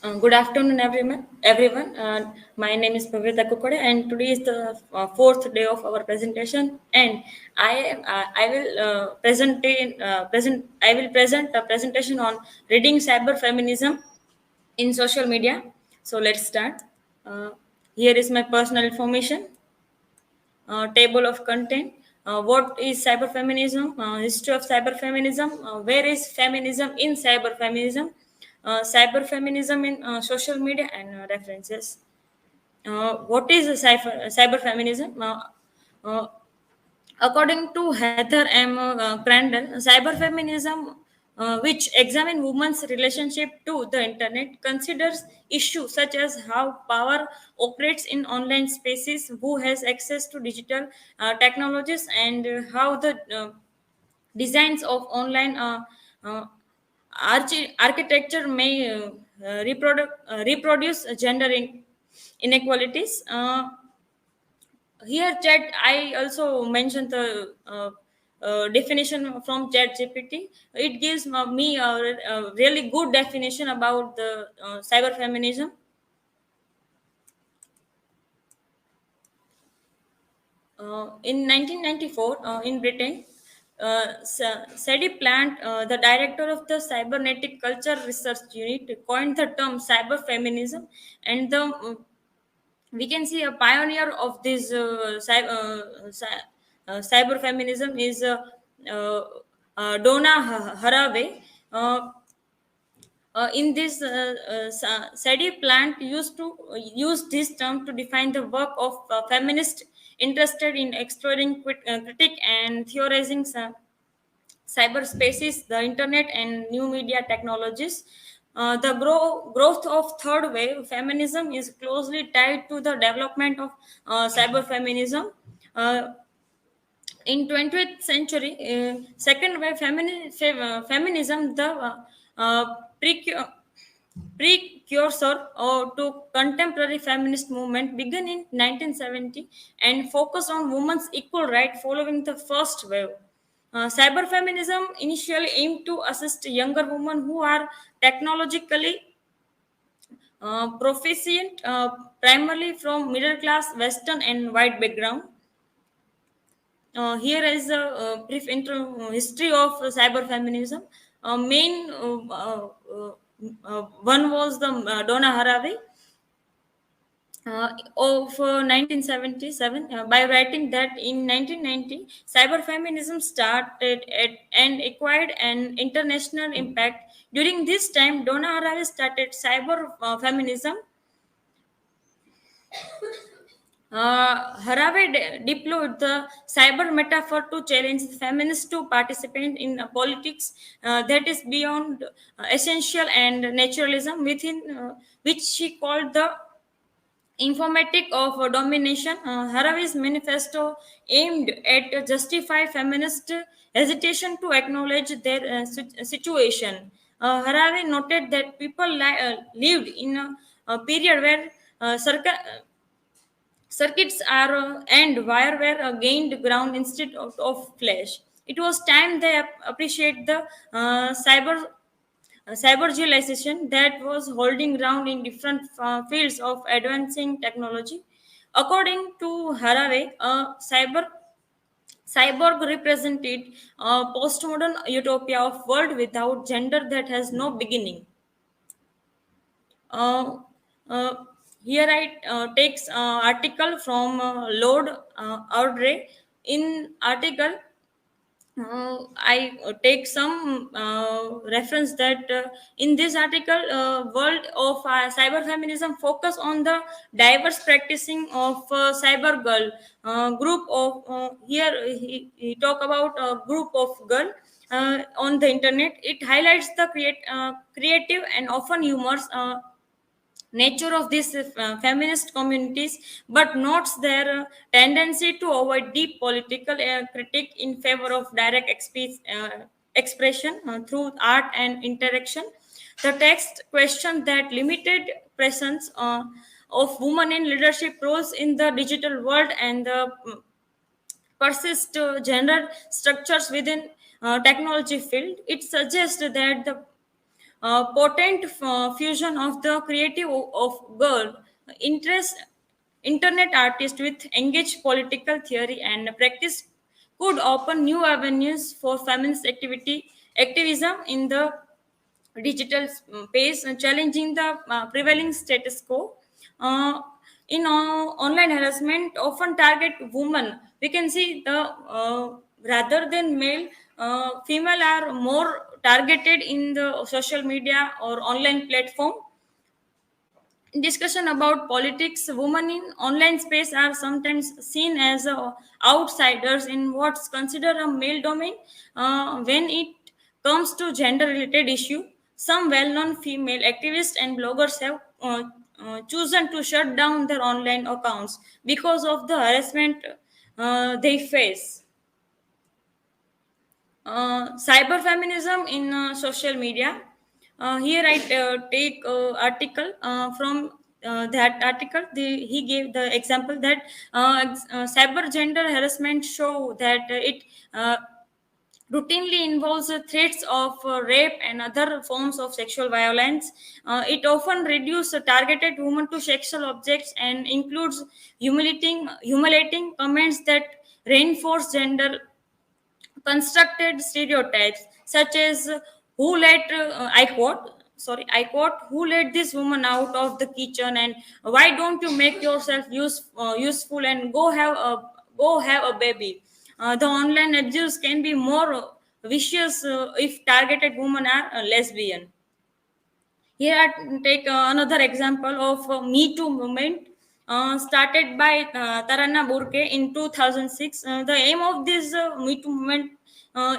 Good afternoon, everyone. Everyone, my name is Pavita Kukode, and today is the fourth day of our presentation. And I will present. I will present a presentation on reading cyber feminism in social media. So let's start. Uh, Here is my personal information. Table of content. What is cyberfeminism? History of cyberfeminism. Where is feminism in cyberfeminism? Cyberfeminism in social media and references. What is cyberfeminism? Uh, According to Heather M. Crandall, cyberfeminism, which examines women's relationship to the internet, considers issues such as how power operates in online spaces, who has access to digital technologies, and how the designs of online uh, architecture may reproduce gender inequalities. Here chat I also mentioned the definition from chat gpt. It gives me a really good definition about the cyber feminism. In 1994 in britain, Sadi Plant, the director of the Cybernetic Culture Research Unit, coined the term cyber feminism, and the we can see a pioneer of this cyber feminism is uh, Donna Haraway. In this, Sadi Plant used to use this term to define the work of feminists interested in exploring critique and theorizing cyberspaces, the internet, and new media technologies. The growth of third wave feminism is closely tied to the development of cyber feminism. Uh, in 20th century, second wave feminism, the precu- precursor to contemporary feminist movement, began in 1970 and focused on women's equal right following the first wave. Cyber feminism initially aimed to assist younger women who are technologically proficient, primarily from middle class, Western, and white background. Here is a brief intro history of cyber feminism. Main one was the Donna Haraway of 1977, by writing that in 1990 cyberfeminism started and acquired an international impact. During this time, Donna Haraway started cyber feminism. Haraway deployed the cyber metaphor to challenge feminists to participate in politics that is beyond essential and naturalism, within which she called the informatic of domination. Haraway's manifesto aimed at justify feminist hesitation to acknowledge their situation. Haraway noted that people lived in a period where circuits are and wire were gained ground instead of flesh. It was time they appreciate the cybergilization that was holding ground in different fields of advancing technology. According to Haraway, cyborg represented a postmodern utopia of world without gender that has no beginning. Uh, uh, Here I takes article from Lord Audrey. In article, I take some reference that in this article, world of cyber feminism focus on the diverse practicing of cyber girl group of here he talk about a group of girl on the internet. It highlights the creative and often humorous nature of these feminist communities, but notes their tendency to avoid deep political critique in favor of direct expression through art and interaction. The text questioned that limited presence of women in leadership roles in the digital world and the persist gender structures within technology field. It suggests that the potent fusion of the creative of girl interest internet artist with engaged political theory and practice could open new avenues for feminist activism in the digital space, challenging the prevailing status quo. Uh, in online harassment, often target women. We can see the rather than male, female are more targeted in the social media or online platform. Discussion about politics, women in online space are sometimes seen as outsiders in what's considered a male domain. When it comes to gender related issue, some well-known female activists and bloggers have chosen to shut down their online accounts because of the harassment they face. Cyber feminism in social media. Here I take article from that article. He gave the example that cyber gender harassment show that it routinely involves threats of rape and other forms of sexual violence. It often reduces targeted women to sexual objects and includes humiliating comments that reinforce gender constructed stereotypes such as who let I quote, who let this woman out of the kitchen, and why don't you make yourself useful and go have a baby. The online abuse can be more vicious if targeted women are lesbian. Here, I take another example of Me Too movement started by Tarana Burke in 2006. The aim of this Me Too movement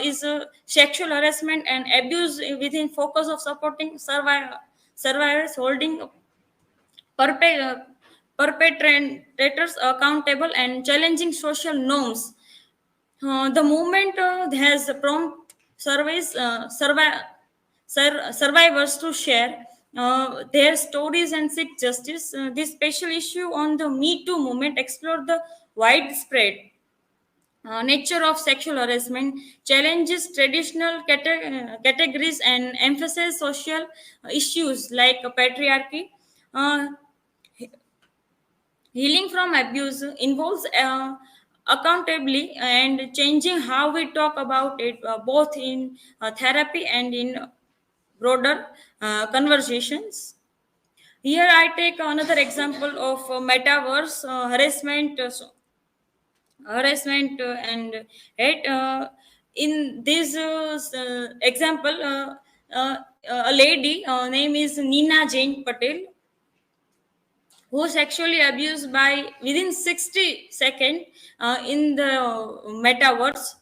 is sexual harassment and abuse within focus of supporting survivors, holding perpe- uh, perpetrators accountable, and challenging social norms. The movement has prompt survivors to share their stories and seek justice. This special issue on the Me Too movement explored the widespread nature of sexual harassment, challenges traditional categories, and emphasizes social issues like patriarchy. Uh, Healing from abuse involves accountably and changing how we talk about it, both in therapy and in broader conversations. Here, I take another example of metaverse harassment and hate. In this example, uh, a lady name is Nina Jane Patel who sexually abused by within 60 seconds in the metaverse.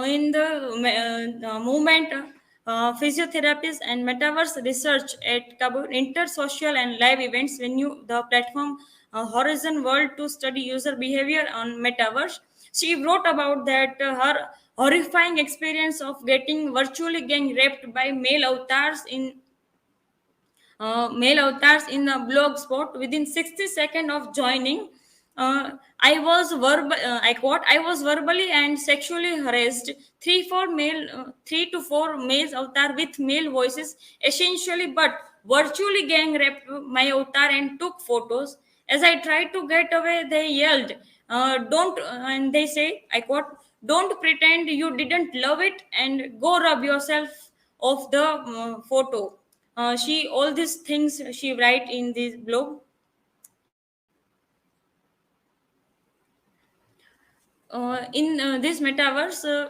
In the movement, physiotherapists and metaverse research at Kabul intersocial and live events venue the platform Horizon World to study user behavior on metaverse. She wrote about that her horrifying experience of getting virtually gang raped by male avatars in the blog spot within 60 seconds of joining. I quote, I was verbally and sexually harassed. Three to four males avatar with male voices, essentially, but virtually gang raped my avatar and took photos. As I tried to get away, they yelled, "Don't!" And they say, I quote, "Don't pretend you didn't love it and go rub yourself off the photo." She all these things she write in this blog. In this metaverse,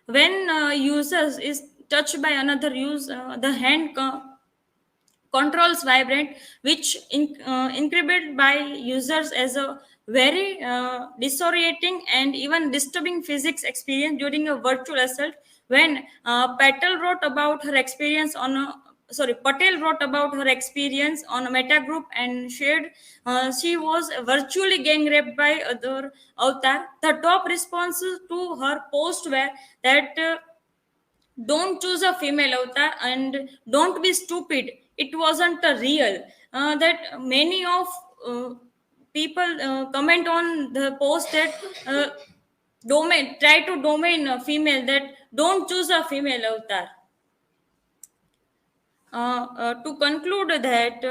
when users is touched by another use, the controls vibrant, which encrypted by users as a very disorienting and even disturbing physics experience during a virtual assault. When Patel wrote about her experience on a meta group and shared she was virtually gang raped by other avatar. The top responses to her post were that. Don't choose a female avatar and don't be stupid, it wasn't a real. That many of people comment on the post that uh, domain try to domain a female, that don't choose a female avatar. To conclude that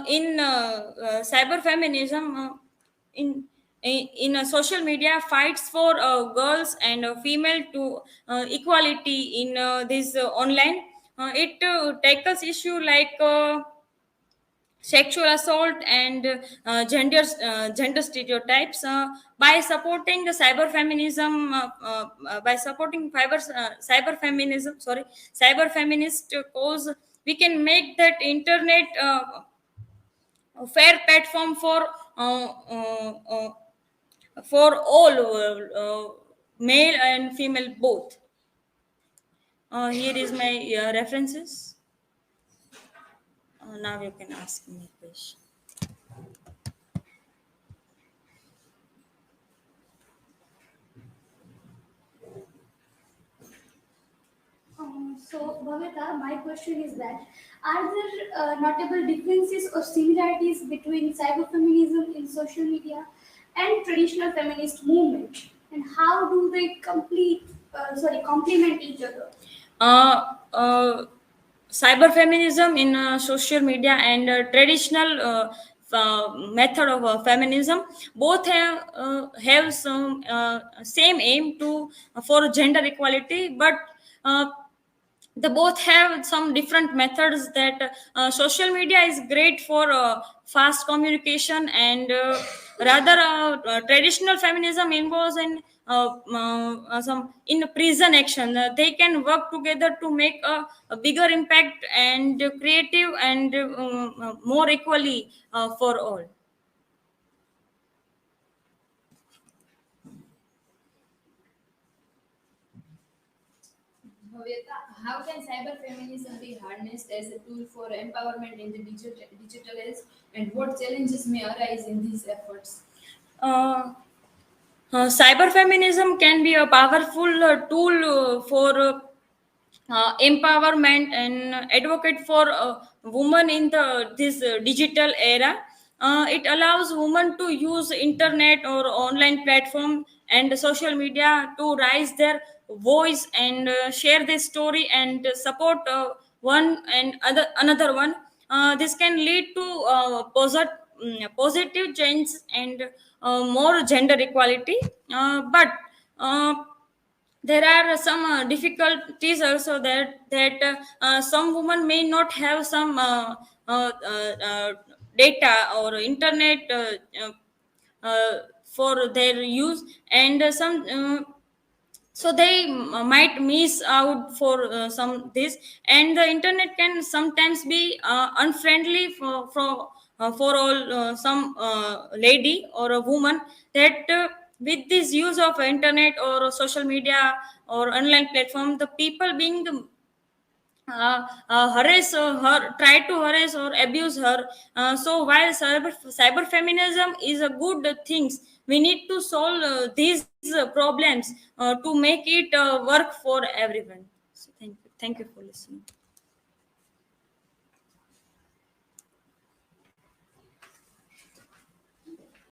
in cyber feminism, in in social media fights for girls and female to equality in this online. It tackles issue like sexual assault and gender stereotypes by supporting the cyber feminism by supporting cyber feminism, sorry, cyber feminist cause. We can make that internet a fair platform for all, male and female both. Here is my references. Now you can ask me a question. So, Bhavita, my question is that are there notable differences or similarities between cyberfeminism in social media and traditional feminist movement, and how do they complement each other? uh, uh, Cyber feminism in social media and traditional method of feminism both have some same aim to for gender equality, but uh, they both have some different methods. That social media is great for fast communication, and rather traditional feminism involves in some in prison action. They can work together to make a bigger impact and creative and more equally for all. Bhavita, how can cyberfeminism be harnessed as a tool for empowerment in the digital age, and what challenges may arise in these efforts? uh, Cyber feminism can be a powerful tool for empowerment and advocate for women in the this digital era. It allows women to use internet or online platform and social media to raise their voice and share their story and support one and other another one. This can lead to positive change and more gender equality, but uh, there are some difficulties also, that some women may not have some data or internet for their use, and some so they might miss out for some this. And the internet can sometimes be unfriendly for all, some lady or a woman, that with this use of internet or social media or online platform, the people being harass her, try to harass or abuse her. So while cyber feminism is a good things, we need to solve these problems to make it work for everyone. So thank you for listening.